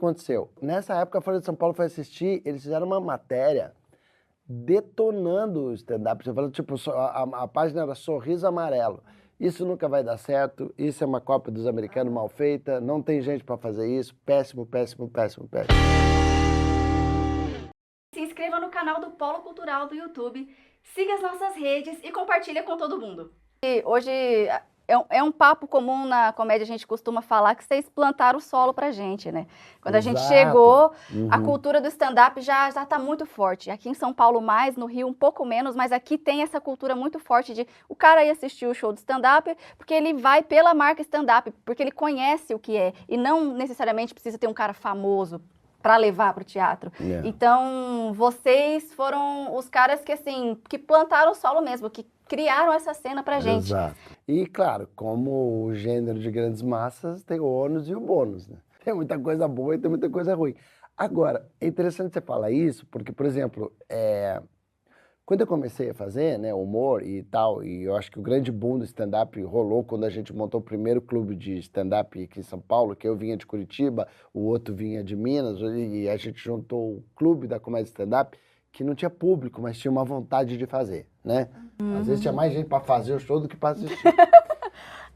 aconteceu? Nessa época, a Folha de São Paulo foi assistir, eles fizeram uma matéria detonando o stand-up. Você falou, tipo, a página era Sorriso Amarelo. Isso nunca vai dar certo, isso é uma cópia dos americanos mal feita, não tem gente para fazer isso, péssimo, péssimo, péssimo, péssimo. Se inscreva no canal do Polo Cultural do YouTube, siga as nossas redes e compartilha com todo mundo. E hoje é um papo comum na comédia, a gente costuma falar que vocês plantaram o solo pra gente, né? Quando a gente chegou, a cultura do stand-up já tá muito forte. Aqui em São Paulo mais, no Rio um pouco menos, mas aqui tem essa cultura muito forte de o cara ir assistir o show do stand-up porque ele vai pela marca stand-up, porque ele conhece o que é e não necessariamente precisa ter um cara famoso para levar para o teatro. Yeah. Então, vocês foram os caras que, assim, que plantaram o solo mesmo, que criaram essa cena pra gente. Exato. E, claro, como o gênero de grandes massas, tem o ônus e o bônus, né? Tem muita coisa boa e tem muita coisa ruim. Agora, é interessante você falar isso, porque, por exemplo, quando eu comecei a fazer, né, humor e tal, e eu acho que o grande boom do stand-up rolou quando a gente montou o primeiro clube de stand-up aqui em São Paulo, que eu vinha de Curitiba, o outro vinha de Minas, e a gente juntou o clube da comédia stand-up, que não tinha público, mas tinha uma vontade de fazer, né? Às vezes tinha mais gente para fazer o show do que para assistir.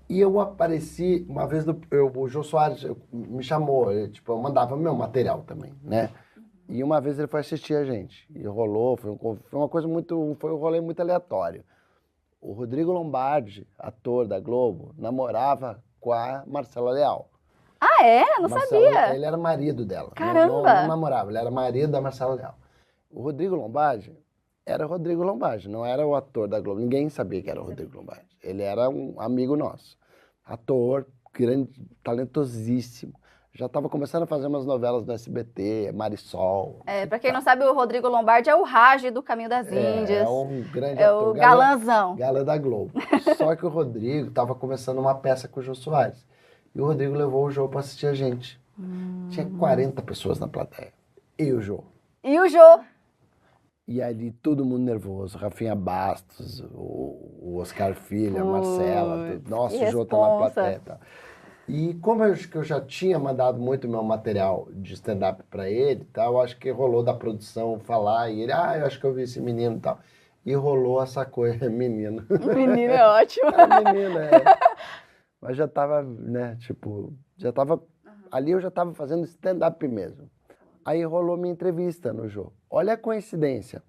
E eu apareci, uma vez, o Jô Soares me chamou, eu mandava meu material também, né? E uma vez ele foi assistir a gente, e rolou, foi uma coisa foi um rolê muito aleatório. O Rodrigo Lombardi, ator da Globo, namorava com a Marcela Leal. Ah, é? Não sabia. Ele era marido dela. Caramba! Não namorava, ele era marido da Marcela Leal. O Rodrigo Lombardi era o Rodrigo Lombardi, não era o ator da Globo. Ninguém sabia que era o Rodrigo Lombardi. Ele era um amigo nosso. Ator, grande, talentosíssimo. Já estava começando a fazer umas novelas no SBT, Marisol. Pra quem não sabe, o Rodrigo Lombardi é o Rage do Caminho das Índias. É um grande ator. É o galanzão. Galã da Globo. Só que o Rodrigo estava começando uma peça com o Jô Soares. E o Rodrigo levou o Jô para assistir a gente. Tinha 40 pessoas na plateia. E o Jô. E o Jô. E ali todo mundo nervoso. Rafinha Bastos, o Oscar Filho, a Marcela. Nossa, o Jô tá na plateia. Tá. E como eu já tinha mandado muito meu material de stand-up para ele, tal, acho que rolou da produção falar, e ele, eu acho que eu vi esse menino e tal. E rolou essa coisa, menino. Menino é ótimo. Menino, Mas já tava, né, ali eu já tava fazendo stand-up mesmo. Aí rolou minha entrevista no Jô. Olha a coincidência.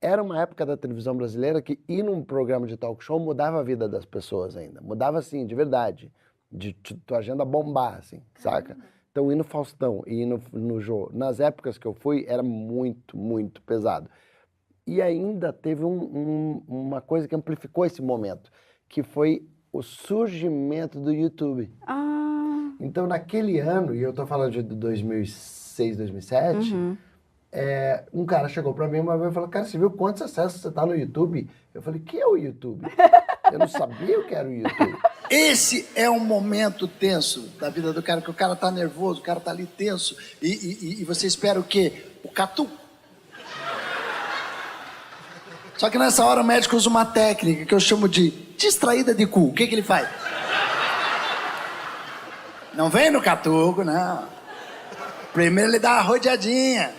Era uma época da televisão brasileira que ir num programa de talk show mudava a vida das pessoas ainda. Mudava, assim, de verdade. De tua agenda bombar, assim, saca? Então, ir no Faustão e ir no Jô, nas épocas que eu fui, era muito, muito pesado. E ainda teve uma coisa que amplificou esse momento, que foi o surgimento do YouTube. Então, naquele ano, e eu tô falando de 2006, 2007, um cara chegou pra mim uma vez e falou, cara, você viu quantos acessos você tá no YouTube? Eu falei, que é o YouTube? Eu não sabia o que era o YouTube. Esse é um momento tenso da vida do cara, que o cara tá nervoso, o cara tá ali tenso, e você espera o quê? O catu. Só que nessa hora o médico usa uma técnica que eu chamo de distraída de cu. O que ele faz? Não vem no catuco, não. Primeiro ele dá uma rodeadinha.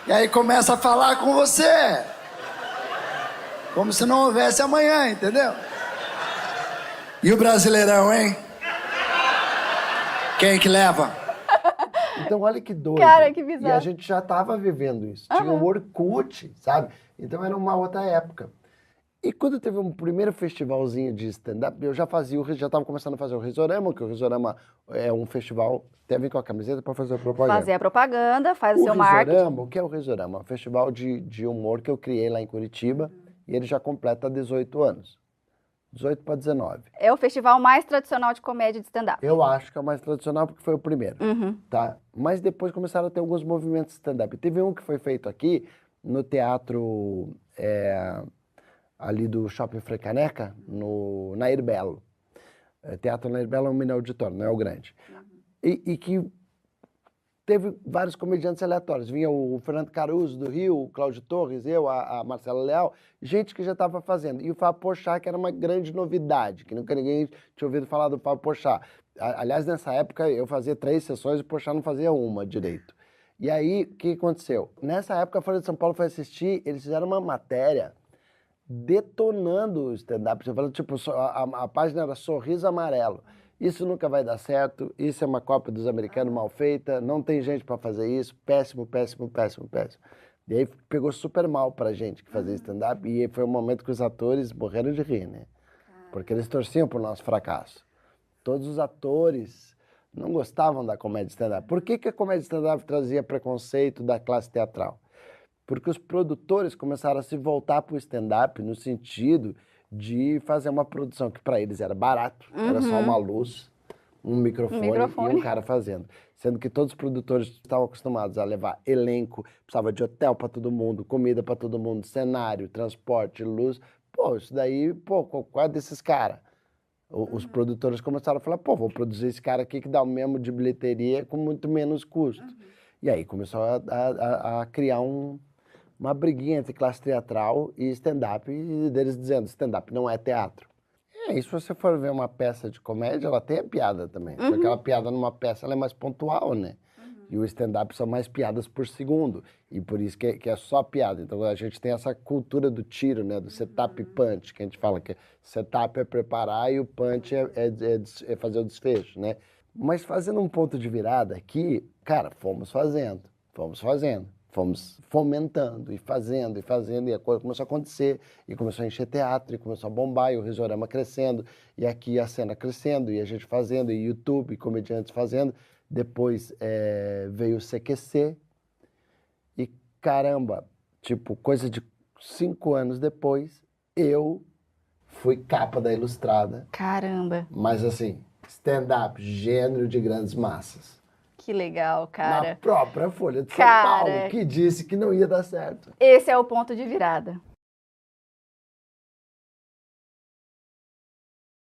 E aí começa a falar com você. Como se não houvesse amanhã, entendeu? E o Brasileirão, hein? Quem que leva? Então, olha que doido. Cara, que bizarro. E a gente já estava vivendo isso. Tinha o Orkut, sabe? Então, era uma outra época. E quando teve um primeiro festivalzinho de stand-up, eu já estava começando a fazer o Risorama, que o Risorama é um festival, tem a ver com a camiseta para fazer a propaganda. Fazer a propaganda, faz o seu marketing. O que é o Risorama? Um festival de humor que eu criei lá em Curitiba, e ele já completa 18 anos. 18 para 19. É o festival mais tradicional de comédia de stand-up. Eu acho que é o mais tradicional porque foi o primeiro, tá? Mas depois começaram a ter alguns movimentos de stand-up. Teve um que foi feito aqui, no teatro ali do Shopping Frecaneca, no Nair Belo. Teatro Nair Belo é um mini auditório, não é o grande. E que teve vários comediantes aleatórios. Vinha o Fernando Caruso, do Rio, o Cláudio Torres, eu, a Marcela Leal, gente que já estava fazendo. E o Fábio Porchat, que era uma grande novidade, que nunca ninguém tinha ouvido falar do Fábio Porchat. Aliás, nessa época, eu fazia 3 sessões e o Porchat não fazia uma direito. E aí, o que aconteceu? Nessa época, a Folha de São Paulo foi assistir, eles fizeram uma matéria detonando o stand-up. Você falando, tipo, a página era Sorriso Amarelo. Isso nunca vai dar certo, isso é uma cópia dos americanos mal feita, não tem gente para fazer isso, péssimo, péssimo, péssimo, péssimo. E aí pegou super mal pra gente que fazia stand-up, e foi um momento que os atores morreram de rir, né? Porque eles torciam pro nosso fracasso. Todos os atores não gostavam da comédia stand-up. Por que a comédia stand-up trazia preconceito da classe teatral? Porque os produtores começaram a se voltar pro stand-up no sentido de fazer uma produção que para eles era barato, era só uma luz, um microfone e um cara fazendo. Sendo que todos os produtores estavam acostumados a levar elenco, precisava de hotel para todo mundo, comida para todo mundo, cenário, transporte, luz. Pô, isso daí, pô, qual é desses caras? Os produtores começaram a falar, pô, vou produzir esse cara aqui que dá o mesmo de bilheteria com muito menos custo. E aí começou a criar uma briguinha entre classe teatral e stand-up, e deles dizendo, stand-up não é teatro. E aí, se você for ver uma peça de comédia, ela tem a piada também. Só que aquela piada numa peça, ela é mais pontual, né? E o stand-up são mais piadas por segundo, e por isso que é só piada. Então, a gente tem essa cultura do tiro, né? Do setup e punch, que a gente fala que setup é preparar e o punch é fazer o desfecho, né? Mas fazendo um ponto de virada aqui, cara, fomos fazendo. Fomos fomentando e fazendo, e a coisa começou a acontecer, e começou a encher teatro, e começou a bombar, e o Risorama crescendo, e aqui a cena crescendo, e a gente fazendo, e YouTube, e comediantes fazendo. Depois veio o CQC, e caramba, tipo, coisa de 5 anos depois, eu fui capa da Ilustrada. Caramba. Mas assim, stand-up, gênero de grandes massas. Que legal, cara. Na própria Folha de São Paulo, que disse que não ia dar certo. Esse é o ponto de virada.